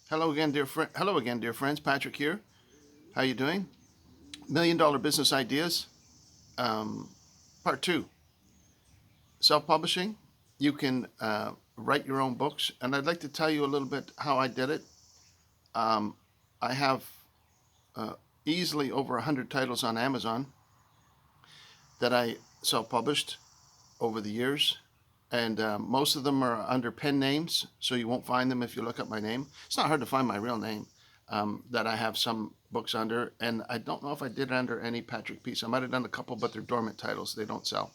Hello again, dear friend. Hello again, dear friends. Patrick here. How you doing? $1 million business ideas, um, part two. Self-publishing. You can write your own books, and I'd like to tell you a little bit how I did it. Um, I have uh, easily over 100 titles on Amazon that I self-published over the years, and most of them are under pen names, so you won't find them if you look up my name. It's not hard to find my real name. That I have some books under, and I don't know if I did under any Patrick piece. I might have done a couple, but they're dormant titles; they don't sell.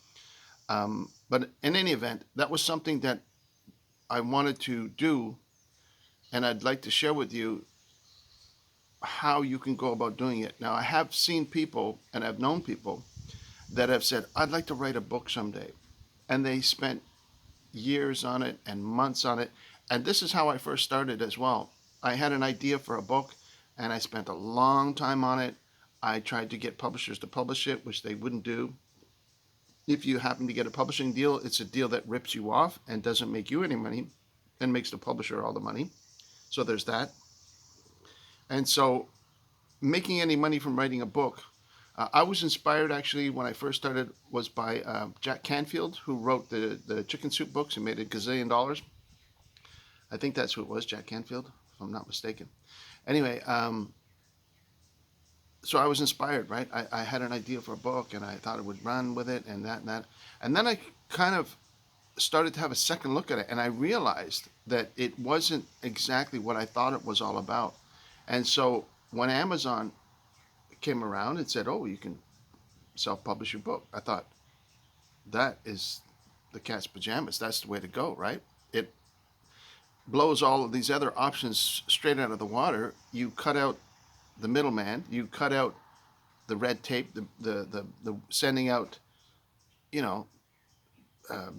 But in any event, that was something that I wanted to do, and I'd like to share with you how you can go about doing it. Now, I have seen people, and I've known people that have said, "I'd like to write a book someday," and they spent years on it and months on it. And this is how I first started as well. I had an idea for a book and I spent a long time on it. I tried to get publishers to publish it, which they wouldn't do. If you happen to get a publishing deal, it's a deal that rips you off and doesn't make you any money and makes the publisher all the money. So there's that. And so making any money from writing a book, I was inspired actually when I first started was by Jack Canfield, who wrote the chicken soup books and made a gazillion dollars. I think that's who it was, Jack Canfield, if I'm not mistaken. Anyway, so I was inspired, right? I had an idea for a book and I thought I would run with it and that and that. And then I kind of started to have a second look at it and I realized that it wasn't exactly what I thought it was all about. And so when Amazon came around and said, "Oh, you can self-publish your book," I thought, that is the cat's pajamas. That's the way to go, right? It blows all of these other options straight out of the water. You cut out the middleman. You cut out the red tape, the sending out, you know,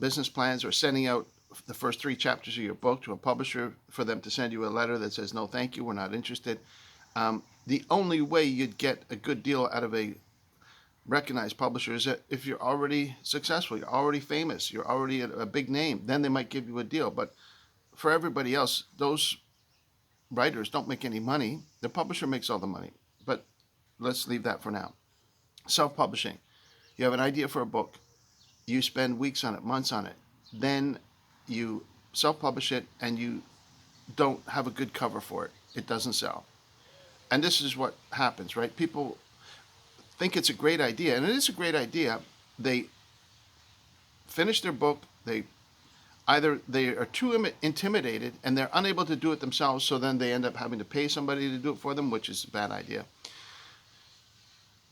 business plans or sending out the first three chapters of your book to a publisher for them to send you a letter that says, "No, thank you, we're not interested." The only way you'd get a good deal out of a recognized publisher is that if you're already successful, you're already famous, you're already a big name, then they might give you a deal. But for everybody else, those writers don't make any money. The publisher makes all the money. But let's leave that for now. Self-publishing. You have an idea for a book. You spend weeks on it, months on it. Then you self-publish it and you don't have a good cover for it. It doesn't sell. And this is what happens, right? People think it's a great idea, and it is a great idea. They finish their book, they are too intimidated and they're unable to do it themselves, so then they end up having to pay somebody to do it for them, which is a bad idea.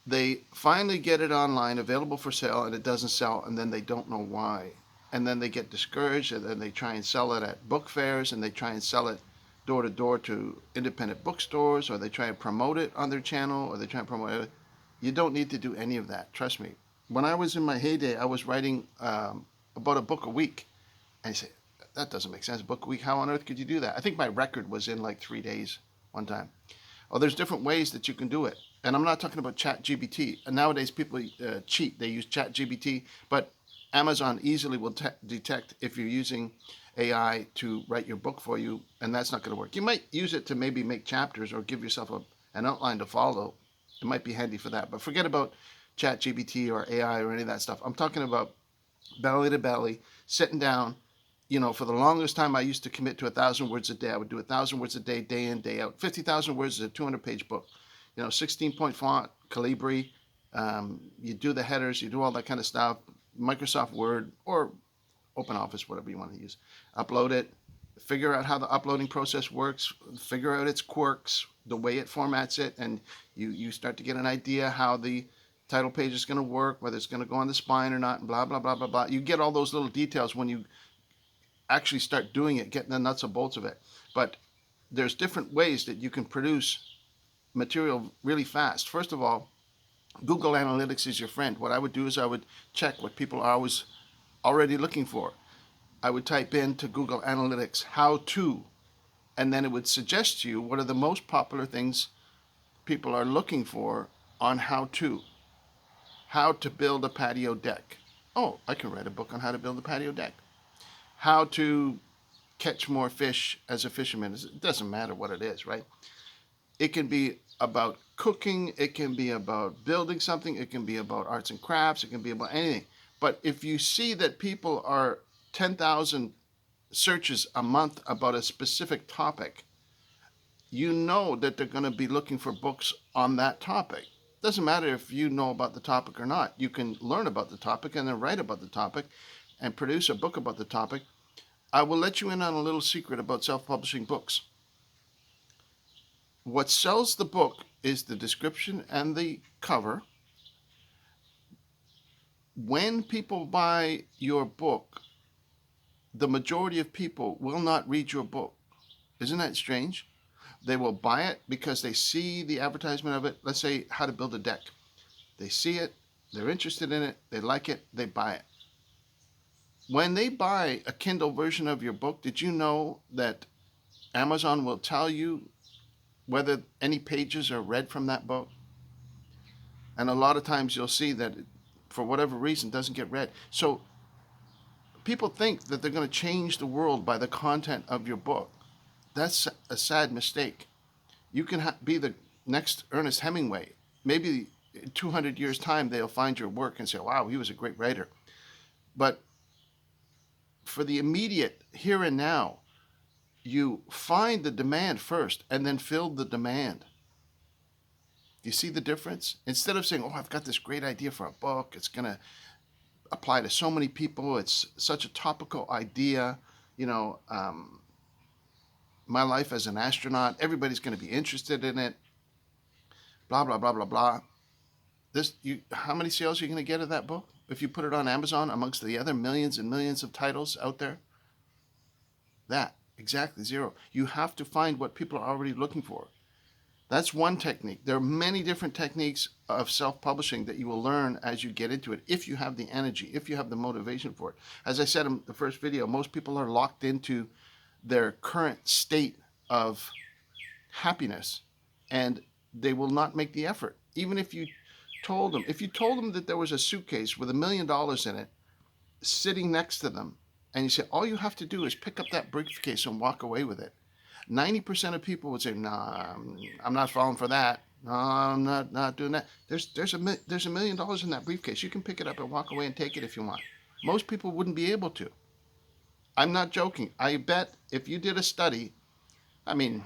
They finally get it online, available for sale, and it doesn't sell, and then they don't know why. And then they get discouraged, and then they try and sell it at book fairs, and they try and sell it door to door to independent bookstores, or they try and promote it on their channel, or they try and promote it. You don't need to do any of that. Trust me. When I was in my heyday, I was writing about a book a week. And you say, that doesn't make sense. A book a week, how on earth could you do that? I think my record was in like 3 days one time. Oh, there's different ways that you can do it. And I'm not talking about Chat GBT. And nowadays people cheat. They use Chat GBT, but Amazon easily will detect if you're using AI to write your book for you, and that's not going to work. You might use it to maybe make chapters or give yourself an outline to follow. It might be handy for that. But forget about Chat GBT or AI or any of that stuff. I'm talking about belly to belly, sitting down. For the longest time, I used to commit to 1,000 words a day. I would do 1,000 words a day, day in, day out. 50,000 words is a 200-page book. 16-point font, Calibri. You do the headers, you do all that kind of stuff. Microsoft Word or OpenOffice, whatever you want to use. Upload it. Figure out how the uploading process works. Figure out its quirks, the way it formats it, and you start to get an idea how the title page is going to work, whether it's going to go on the spine or not, and blah, blah, blah, blah, blah. You get all those little details when you actually start doing it, getting the nuts and bolts of it. But there's different ways that you can produce material really fast. First of all, Google Analytics is your friend. What I would do is I would check what people are always already looking for. I would type into Google Analytics, how to, and then it would suggest to you what are the most popular things people are looking for on how to. How to build a patio deck. Oh, I can write a book on how to build a patio deck. How to catch more fish as a fisherman. It doesn't matter what it is, right? It can be about cooking, it can be about building something, it can be about arts and crafts, it can be about anything. But if you see that people are 10,000 searches a month about a specific topic, you know that they're going to be looking for books on that topic. Doesn't matter if you know about the topic or not. You can learn about the topic and then write about the topic and produce a book about the topic. I will let you in on a little secret about self-publishing books. What sells the book is the description and the cover. When people buy your book, the majority of people will not read your book. Isn't that strange? They will buy it because they see the advertisement of it. Let's say how to build a deck. They see it, they're interested in it, they like it, they buy it. When they buy a Kindle version of your book, did you know that Amazon will tell you whether any pages are read from that book? And a lot of times you'll see that it, for whatever reason, doesn't get read. So people think that they're going to change the world by the content of your book. That's a sad mistake. You can be the next Ernest Hemingway. Maybe in 200 years' time, they'll find your work and say, wow, he was a great writer. But for the immediate here and now, you find the demand first and then fill the demand. You see the difference? Instead of saying, oh, I've got this great idea for a book, it's going to apply to so many people, it's such a topical idea, you know, my life as an astronaut, everybody's going to be interested in it, blah, blah, blah, blah, blah. How many sales are you going to get of that book if you put it on Amazon amongst the other millions and millions of titles out there? That, exactly, zero. You have to find what people are already looking for. That's one technique. There are many different techniques of self-publishing that you will learn as you get into it, if you have the energy, if you have the motivation for it. As I said in the first video, most people are locked into their current state of happiness, and they will not make the effort. Even if you told them that there was a suitcase with $1 million in it sitting next to them, and you say, all you have to do is pick up that briefcase and walk away with it, 90% of people would say, nah, I'm not falling for that. No, I'm not doing that. There's $1 million in that briefcase. You can pick it up and walk away and take it if you want. Most people wouldn't be able to. I'm not joking. I bet if you did a study, I mean,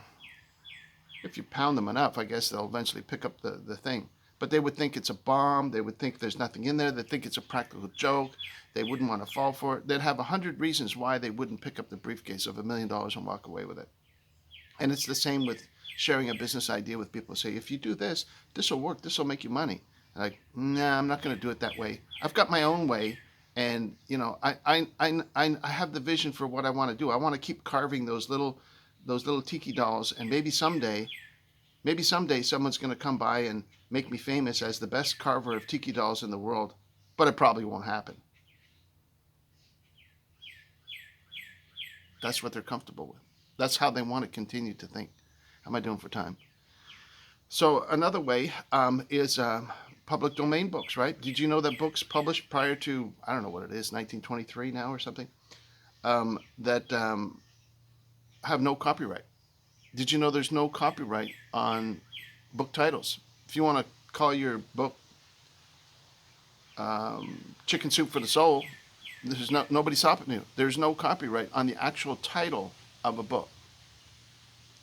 if you pound them enough, I guess they'll eventually pick up the thing. But they would think it's a bomb. They would think there's nothing in there. They think it's a practical joke. They wouldn't want to fall for it. They'd have 100 reasons why they wouldn't pick up the briefcase of $1 million and walk away with it. And it's the same with sharing a business idea with people. Say, if you do this, this will work. This will make you money. And like, nah, I'm not going to do it that way. I've got my own way. And, you know, I have the vision for what I want to do. I want to keep carving those little tiki dolls. And maybe someday someone's going to come by and make me famous as the best carver of tiki dolls in the world. But it probably won't happen. That's what they're comfortable with. That's how they want to continue to think. How am I doing for time? So another way is public domain books, right? Did you know that books published prior to, I don't know what it is, 1923 now or something, that have no copyright? Did you know there's no copyright on book titles? If you want to call your book Chicken Soup for the Soul, nobody's stopping you. There's no copyright on the actual title of a book.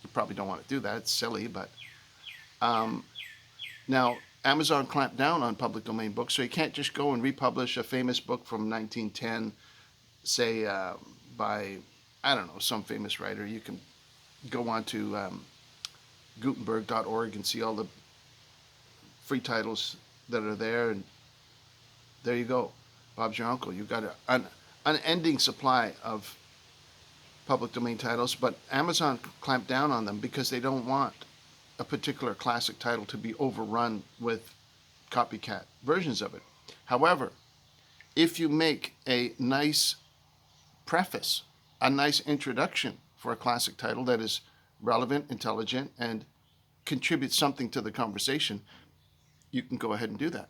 You probably don't want to do that. It's silly, but now Amazon clamped down on public domain books, so you can't just go and republish a famous book from 1910, say by, I don't know, some famous writer. You can go on to Gutenberg.org and see all the free titles that are there, and there you go. Bob's your uncle. You've got an unending supply of public domain titles, but Amazon clamped down on them because they don't want a particular classic title to be overrun with copycat versions of it. However, if you make a nice preface, a nice introduction for a classic title that is relevant, intelligent, and contributes something to the conversation, you can go ahead and do that.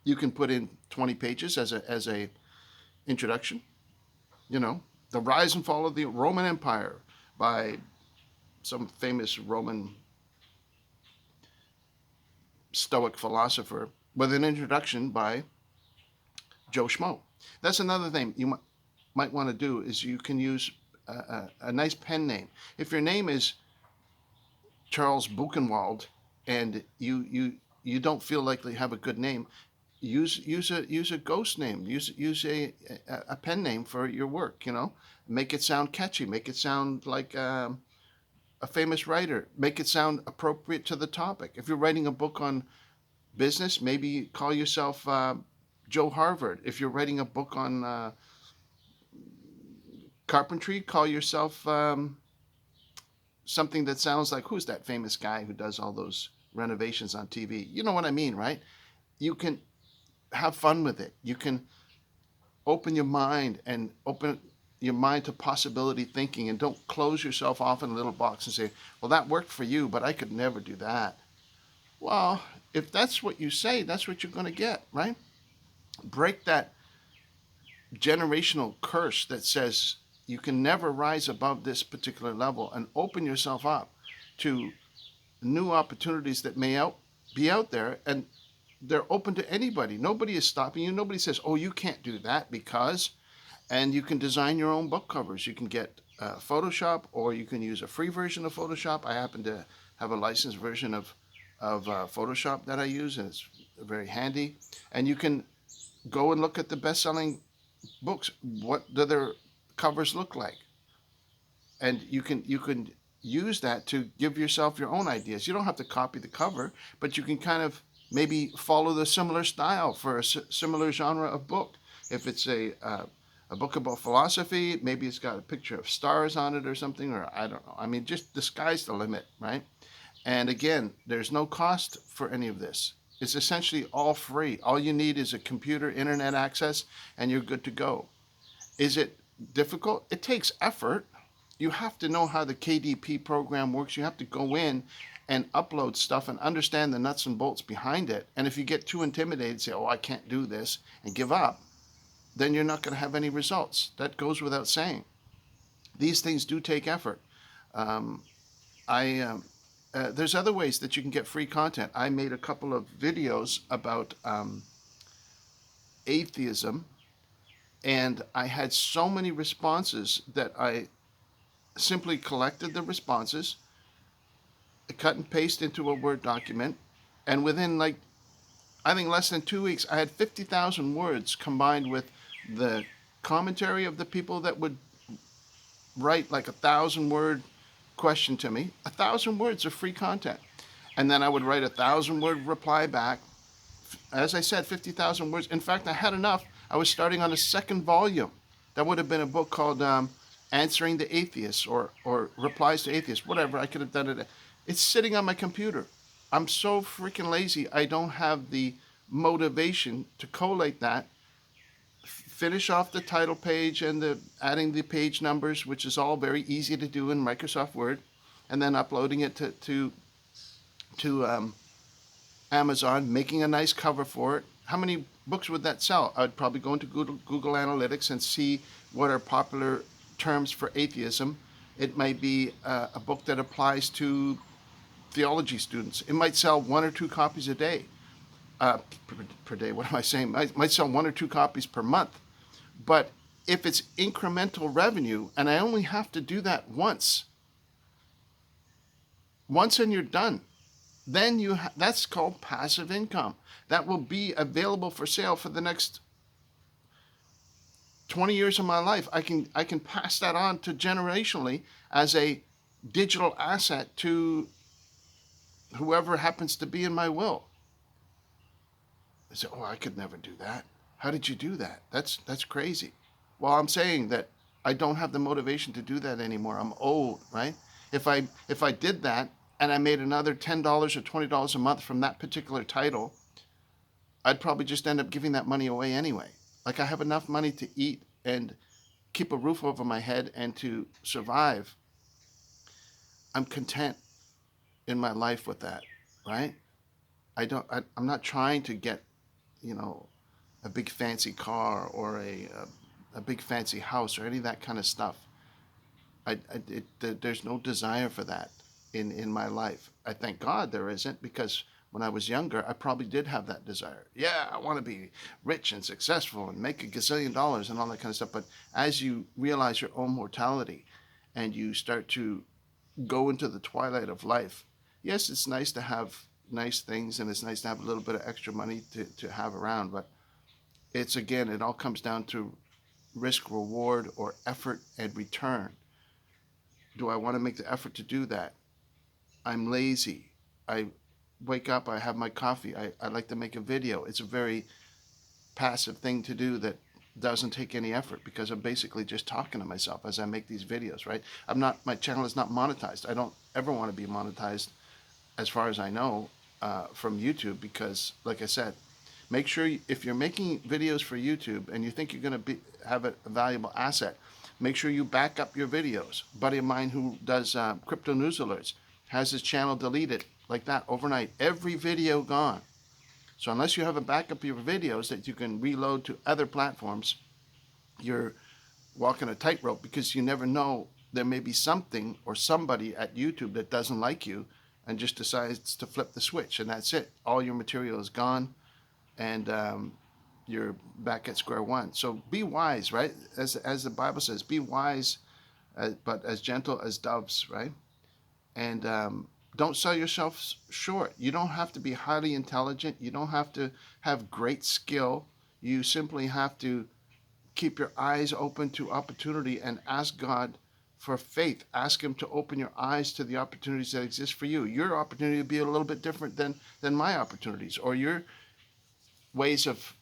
You can put in 20 pages as a introduction, you know, The Rise and Fall of the Roman Empire by some famous Roman Stoic philosopher, with an introduction by Joe Schmo. That's another thing you might want to do is you can use a nice pen name. If your name is Charles Buchenwald and you don't feel like you have a good name, use a ghost name. Use a pen name for your work. Make it sound catchy. Make it sound like a famous writer. Make it sound appropriate to the topic. If you're writing a book on business, maybe call yourself Joe Harvard. If you're writing a book on carpentry, call yourself something that sounds like, who's that famous guy who does all those renovations on TV? You know what I mean, right? You can have fun with it. You can open your mind to possibility thinking, and don't close yourself off in a little box and say, well, that worked for you, but I could never do that. Well, if that's what you say, that's what you're going to get, right? Break that generational curse that says you can never rise above this particular level, and open yourself up to new opportunities that may be out there, and they're open to anybody. Nobody is stopping you. Nobody says, oh, you can't do that because, and you can design your own book covers. You can get Photoshop, or you can use a free version of Photoshop. I happen to have a licensed version of Photoshop that I use, and it's very handy. And you can go and look at the best-selling books. What do their covers look like? And you can use that to give yourself your own ideas. You don't have to copy the cover, but you can kind of maybe follow the similar style for a similar genre of book. If it's a book about philosophy, maybe it's got a picture of stars on it or something, or I don't know. I mean, just the sky's the limit, right? And again, there's no cost for any of this. It's essentially all free. All you need is a computer, internet access, and you're good to go. Is it difficult? It takes effort. You have to know how the KDP program works. You have to go in and upload stuff and understand the nuts and bolts behind it. And if you get too intimidated, say, oh, I can't do this, and give up, then you're not going to have any results. That goes without saying. These things do take effort. There's other ways that you can get free content. I made a couple of videos about atheism, and I had so many responses that I simply collected the responses, cut and paste into a Word document, and within I think less than 2 weeks, I had 50,000 words combined with the commentary of the people that would write like 1,000-word question to me. 1,000 words of free content. And then I would write 1,000-word reply back. As I said, 50,000 words. In fact, I had enough. I was starting on a second volume. That would have been a book called Answering the Atheist, or Replies to Atheists, whatever. I could have done it. It's sitting on my computer. I'm so freaking lazy. I don't have the motivation to collate that, finish off the title page and adding the page numbers, which is all very easy to do in Microsoft Word, and then uploading it to Amazon, making a nice cover for it. How many books would that sell? I'd probably go into Google Analytics and see what are popular terms for atheism. It might be a book that applies to theology students. It might sell 1 or 2 copies a day. Per day, what am I saying? Might sell 1 or 2 copies per month. But if it's incremental revenue, and I only have to do that once and you're done, then that's called passive income. That will be available for sale for the next 20 years of my life. I can pass that on to generationally as a digital asset to whoever happens to be in my will. I say, oh, I could never do that. How did you do that? That's crazy. Well, I'm saying that I don't have the motivation to do that anymore. I'm old, right? If I did that and I made another $10 or $20 a month from that particular title, I'd probably just end up giving that money away anyway. Like, I have enough money to eat and keep a roof over my head and to survive. I'm content in my life with that, right? I'm not trying to get, a big fancy car or a a big fancy house or any of that kind of stuff. There's no desire for that in my life. I thank God there isn't, because when I was younger, I probably did have that desire. Yeah, I want to be rich and successful and make $1 gazillion and all that kind of stuff. But as you realize your own mortality and you start to go into the twilight of life, yes, it's nice to have nice things and it's nice to have a little bit of extra money to have around. But it's, again, it all comes down to risk, reward, or effort and return. Do I want to make the effort to do that? I'm lazy. I wake up, I have my coffee, I like to make a video. It's a very passive thing to do that doesn't take any effort, because I'm basically just talking to myself as I make these videos, right? My channel is not monetized. I don't ever want to be monetized, as far as I know, from YouTube, because, like I said, make sure if you're making videos for YouTube and you think you're going to have a valuable asset, make sure you back up your videos. A buddy of mine who does crypto news alerts has his channel deleted like that overnight. Every video gone. So unless you have a backup of your videos that you can reload to other platforms, you're walking a tightrope, because you never know. There may be something or somebody at YouTube that doesn't like you and just decides to flip the switch, and that's it. All your material is gone, and you're back at square one. So be wise, right? As the Bible says, be wise, but as gentle as doves, right? And don't sell yourself short. You don't have to be highly intelligent. You don't have to have great skill. You simply have to keep your eyes open to opportunity and ask God for faith. Ask Him to open your eyes to the opportunities that exist for you. Your opportunity will be a little bit different than my opportunities, or your ways of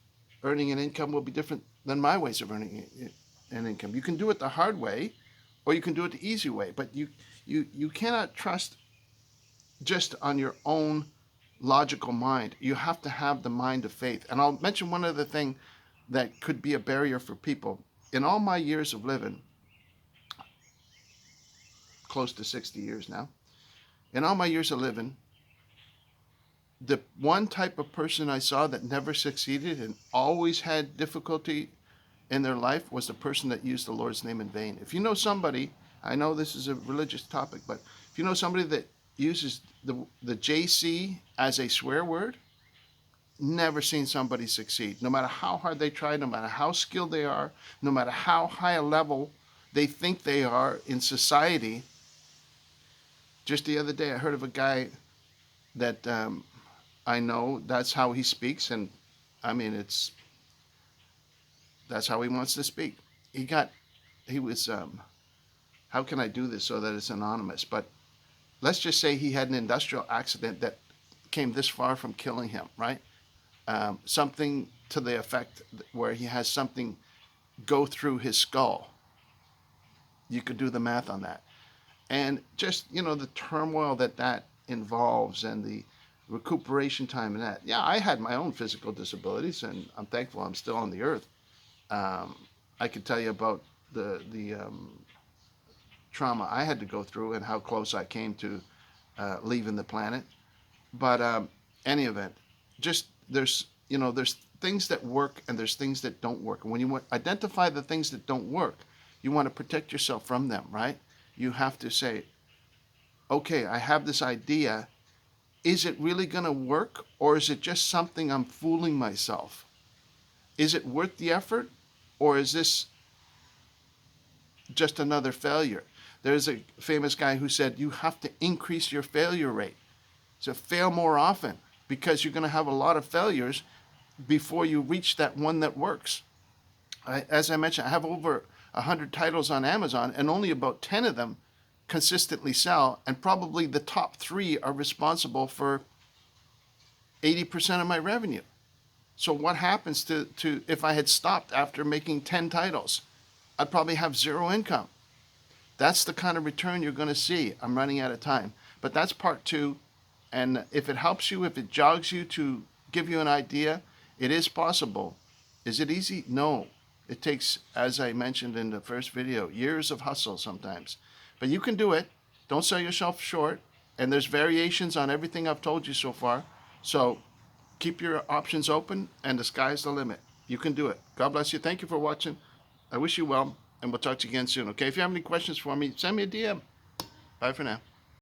earning an income will be different than my ways of earning an income. You can do it the hard way, or you can do it the easy way, but you cannot trust just on your own logical mind. You have to have the mind of faith. And I'll mention one other thing that could be a barrier for people. In all my years of living, close to 60 years now, in all my years of living, the one type of person I saw that never succeeded and always had difficulty in their life was the person that used the Lord's name in vain. If you know somebody, I know this is a religious topic, but if you know somebody that uses the JC as a swear word, never seen somebody succeed. No matter how hard they try, no matter how skilled they are, no matter how high a level they think they are in society. Just the other day, I heard of a guy that I know, that's how he speaks, and I mean, that's how he wants to speak. He was, how can I do this so that it's anonymous? But let's just say he had an industrial accident that came this far from killing him, right? Something to the effect where he has something go through his skull. You could do the math on that. And just, the turmoil that involves, and the recuperation time and that. Yeah, I had my own physical disabilities, and I'm thankful I'm still on the earth. I could tell you about the trauma I had to go through and how close I came to leaving the planet. But any event, just there's things that work and there's things that don't work. And when you identify the things that don't work, you want to protect yourself from them, right? You have to say, okay, I have this idea. Is it really going to work, or is it just something I'm fooling myself? Is it worth the effort, or is this just another failure? There's a famous guy who said you have to increase your failure rate. So fail more often, because you're going to have a lot of failures before you reach that one that works. As I mentioned, I have over 100 titles on Amazon, and only about 10 of them consistently sell, and probably the top 3 are responsible for 80% of my revenue. So what happens to if I had stopped after making 10 titles? I'd probably have zero income. That's the kind of return you're going to see. I'm running out of time, but that's part 2. And if it helps you, if it jogs you to give you an idea, it is possible. Is it easy? No. It takes, as I mentioned in the first video, years of hustle sometimes. But you can do it. Don't sell yourself short. And there's variations on everything I've told you so far. So keep your options open, and the sky's the limit. You can do it. God bless you. Thank you for watching. I wish you well, and we'll talk to you again soon. Okay? If you have any questions for me, send me a DM. Bye for now.